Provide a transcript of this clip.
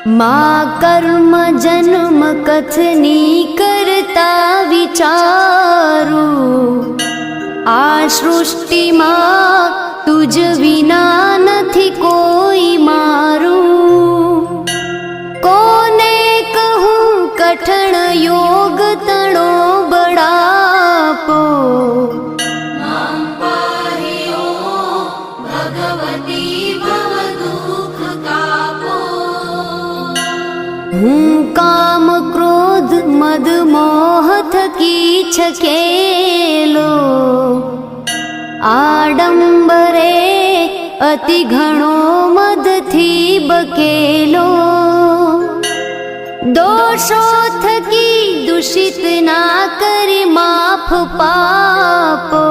मा कर्म जन्म कथनी करता विचारू, आ सृष्टिमां तुज विना નથી કોઈ મારું। કોને કહું કઠણ યોગ તણો બળાપો, હું કામ ક્રોધ મદ મોહ થકી છકેલો, આડંબરે અતિ ઘણો મદથી બકેલો। દોષો થકી દૂષિત ના કરી માફ પાપો,